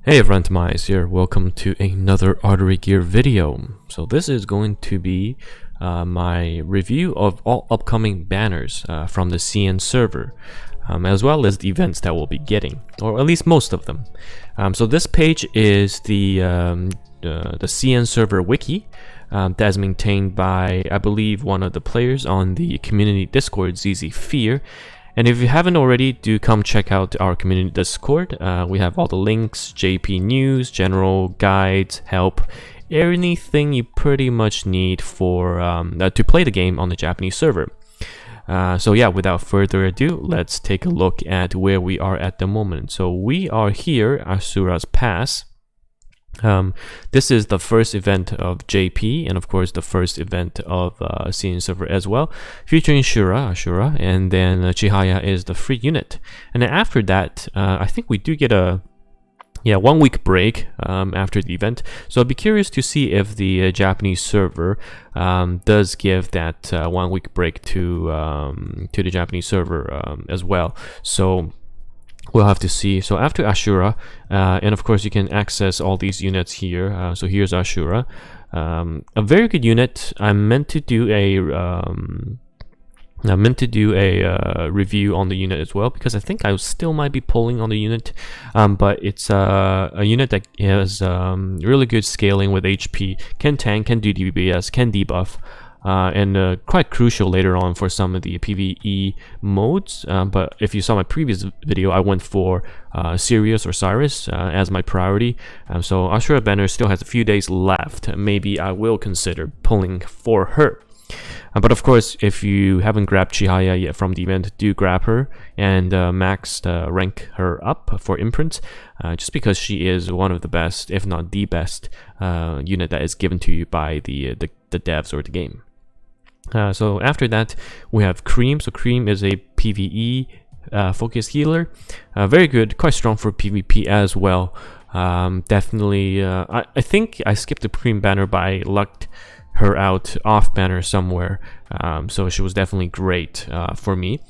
Hey everyone, TimaeuSS here. Welcome to another Artery Gear video. So this is going to be my review of all upcoming banners from the CN server, as well as the events that we'll be getting, or at least most of them. So this page is the CN server wiki that's maintained by, I believe, one of the players on the community Discord, ZZ Fear. And if you haven't already, do come check out our community Discord. We have all the links, JP news, general guides, help, anything you pretty much need for to play the game on the Japanese server. So yeah, without further ado, let's take a look at where we are at the moment. So we are here, Ashura's Pass. This is the first event of JP, and of course the first event of CN server as well, featuring Ashura, and then Chihaya is the free unit. And then after that, I think we do get a 1 week break after the event. So I'd be curious to see if the Japanese server does give that 1 week break to the Japanese server as well. So we'll have to see. So after Ashura, and of course you can access all these units here. So here's Ashura, a very good unit. I meant to do a review on the unit as well, because I think I still might be pulling on the unit, but it's a unit that has really good scaling with HP, can tank, can do DPS, can debuff. And quite crucial later on for some of the PvE modes. But if you saw my previous video, I went for Sirius or Cyrus as my priority. So Ashura banner still has a few days left. Maybe I will consider pulling for her. But of course, if you haven't grabbed Chihaya yet from the event, do grab her and max rank her up for imprint, just because she is one of the best, if not the best, unit that is given to you by the devs or the game. So after that, we have Cream. So Cream is a PvE focused healer, very good, quite strong for PvP as well. Definitely, I think I skipped the Cream banner, but I lucked her out off banner somewhere. So she was definitely great for me.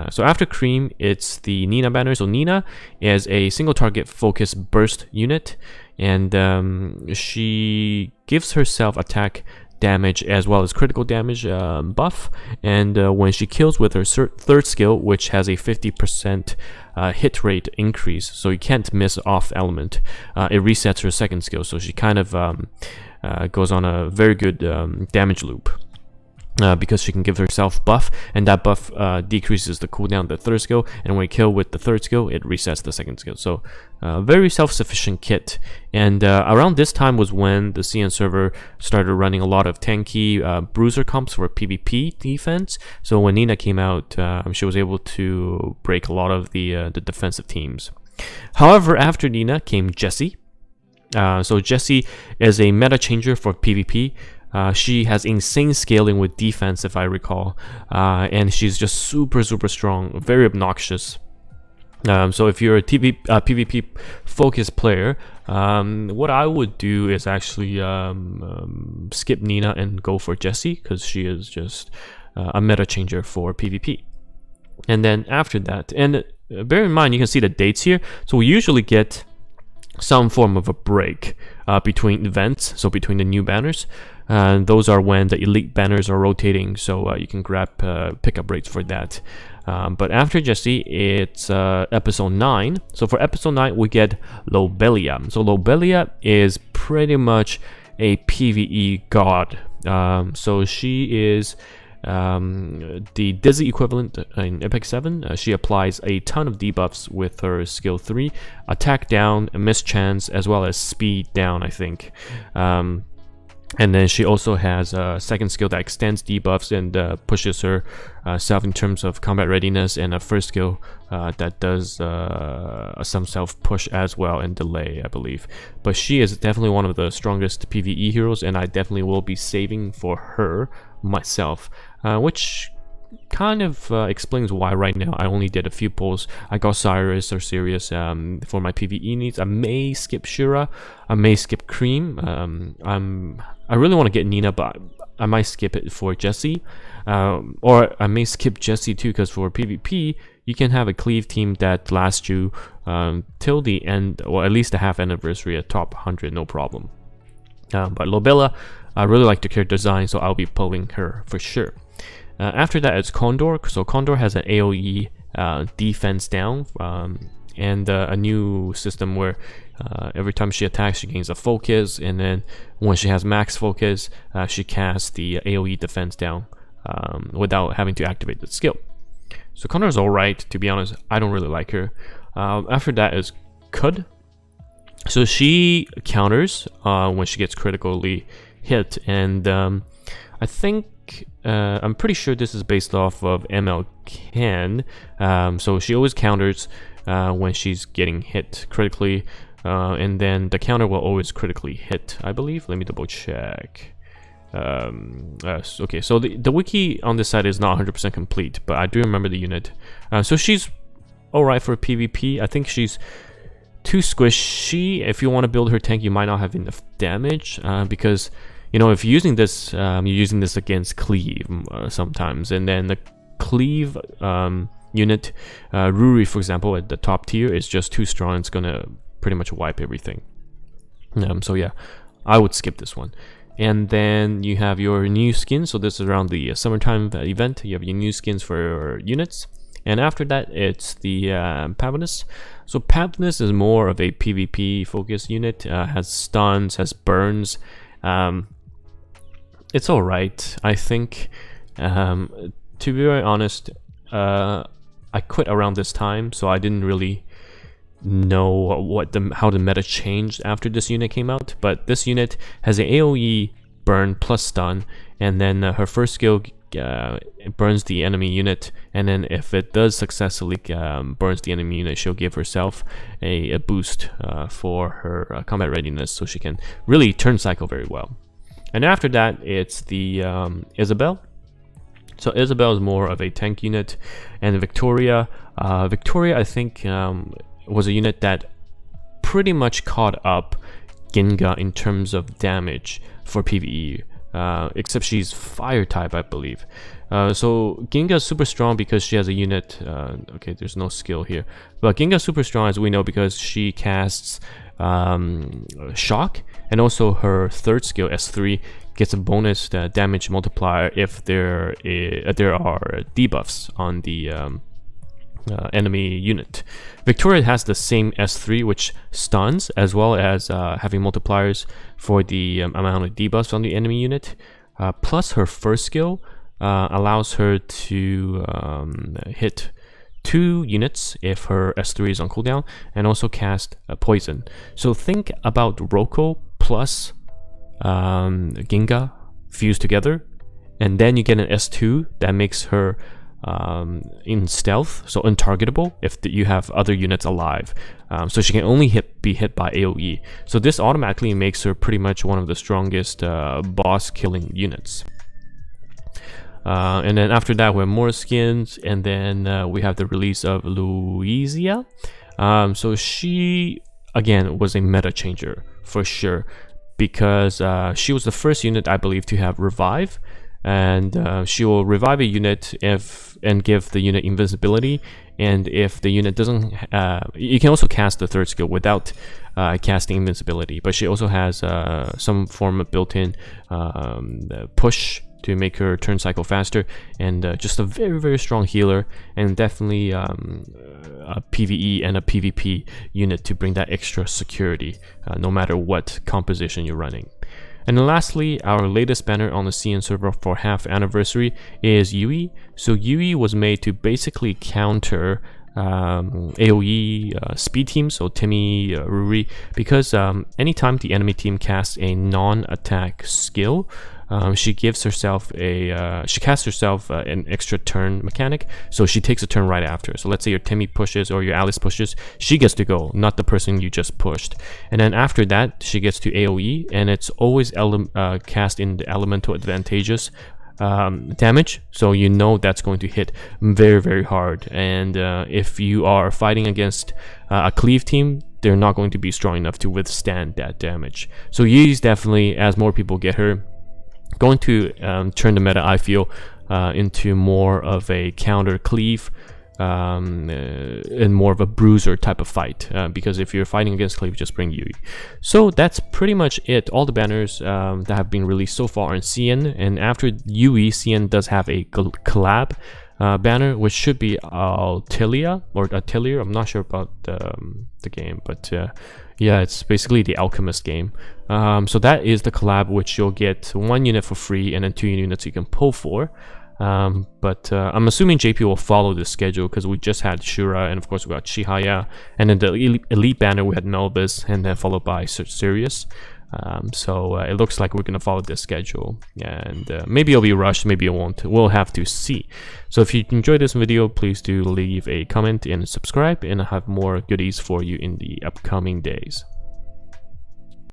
So after Cream, it's the Nina banner. So Nina is a single target focused burst unit, and she gives herself attack damage as well as critical damage buff, and when she kills with her third skill, which has a 50% hit rate increase, so you can't miss off element, it resets her second skill. So she kind of goes on a very good damage loop. Because she can give herself buff, and that buff decreases the cooldown of the third skill, and when you kill with the third skill, it resets the second skill. So very self-sufficient kit. And around this time was when the CN server started running a lot of tanky bruiser comps for PvP defense. So when Nina came out, she was able to break a lot of the defensive teams. However, after Nina came Jessie. So Jessie is a meta changer for PvP. She has insane scaling with defense, if I recall, and she's just super strong, very obnoxious. So if you're a PvP focused player, what I would do is actually skip Nina and go for Jessie, because she is just a meta changer for PvP. And then after that, and bear in mind, you can see the dates here. So we usually get some form of a break between events, so between the new banners. Those are when the elite banners are rotating, so you can grab pickup rates for that. But after Jessie, it's episode 9. So for episode 9, we get Lobelia. So Lobelia is pretty much a PvE god. So she is the Dizzy equivalent in Epic 7. She applies a ton of debuffs with her skill 3, attack down, mischance, as well as speed down, I think. And then she also has a second skill that extends debuffs and pushes her self in terms of combat readiness, and a first skill that does some self push as well and delay, I believe. But she is definitely one of the strongest PvE heroes, and I definitely will be saving for her myself, which kind of explains why right now I only did a few pulls. I got Cyrus or Sirius for my PvE needs. I may skip Shura, I may skip Cream. I really want to get Nina, but I might skip it for Jessie, or I may skip Jessie too, because for PvP you can have a cleave team that lasts you till the end, or at least the half anniversary at top 100, no problem. But Lobelia, I really like the character design, so I'll be pulling her for sure. After that, it's Conor. So Conor has an AoE defense down, and a new system where every time she attacks, she gains a focus, and then when she has max focus, she casts the AoE defense down without having to activate the skill. So Conor's alright, to be honest. I don't really like her. After that is Cud. So she counters when she gets critically hit, and I think I'm pretty sure this is based off of ML Can. So she always counters when she's getting hit critically, and then the counter will always critically hit, I believe. Let me double check. Okay, so the wiki on this side is not 100% complete, but I do remember the unit. So she's alright for PvP. I think she's too squishy. If you want to build her tank, you might not have enough damage, because you know, if you're using this, you're using this against cleave sometimes, and then the cleave unit, Yuri for example, at the top tier is just too strong. It's gonna pretty much wipe everything. So yeah, I would skip this one. And then you have your new skins. So this is around the summertime event. You have your new skins for your units. And after that, it's the Padness. So Padness is more of a PvP focused unit. Has stuns, has burns. It's alright, I think. To be very honest, I quit around this time, so I didn't really know how the meta changed after this unit came out. But this unit has an AoE burn plus stun, and then her first skill burns the enemy unit, and then if it does successfully burns the enemy unit, she'll give herself a boost for her combat readiness, so she can really turn cycle very well. And after that, it's the Isabel. So Isabel is more of a tank unit, and Victoria, I think was a unit that pretty much caught up Ginga in terms of damage for PvE. Except she's fire type, I believe. So Ginga is super strong because she has a unit. Okay, there's no skill here, but Ginga is super strong, as we know, because she casts shock, and also her third skill S3 gets a bonus damage multiplier if there are debuffs on the enemy unit. Victoria has the same S3, which stuns, as well as having multipliers for the amount of debuffs on the enemy unit. Plus her first skill allows her to hit 2 units if her S3 is on cooldown, and also cast poison. So think about Roko plus Ginga fused together, and then you get an S2 that makes her in stealth, so untargetable if you have other units alive. So she can only be hit by AoE. So this automatically makes her pretty much one of the strongest boss killing units. And then after that, we have more skins, and then we have the release of Luzia. So she again was a meta changer for sure, because she was the first unit, I believe, to have revive. And she will revive a unit and give the unit invincibility, and if the unit doesn't you can also cast the third skill without casting invincibility, but she also has some form of built-in push to make her turn cycle faster, and just a very strong healer, and definitely a PvE and a PvP unit to bring that extra security no matter what composition you're running. And then lastly, our latest banner on the CN server for half anniversary is Yuri. So Yuri was made to basically counter AoE speed teams, so TimaeuSS, because anytime the enemy team casts a non-attack skill, she casts herself an extra turn mechanic, so she takes a turn right after. So let's say your Timmy pushes or your Alice pushes, she gets to go, not the person you just pushed. And then after that, she gets to AoE, and it's always cast in the elemental advantageous damage, so you know that's going to hit very hard. And if you are fighting against a cleave team, they're not going to be strong enough to withstand that damage. So Yuri's definitely, as more people get her, going to turn the meta, I feel, into more of a counter cleave and more of a bruiser type of fight, because if you're fighting against cleave, just bring Yuri. So that's pretty much it. All the banners that have been released so far in CN, and after Yuri, CN does have a collab banner, which should be Altelia or Atelier. I'm not sure about the game, but yeah, it's basically the Alchemist game. So that is the collab, which you'll get 1 unit for free and then 2 units you can pull for. But I'm assuming JP will follow this schedule, because we just had Ashura, and of course we got Chihaya, and then the elite banner we had Melvis, and then followed by Sirius. So it looks like we're gonna follow this schedule, and maybe it'll be rushed, maybe it won't. We'll have to see. So if you enjoyed this video, please do leave a comment and subscribe, and I'll have more goodies for you in the upcoming days.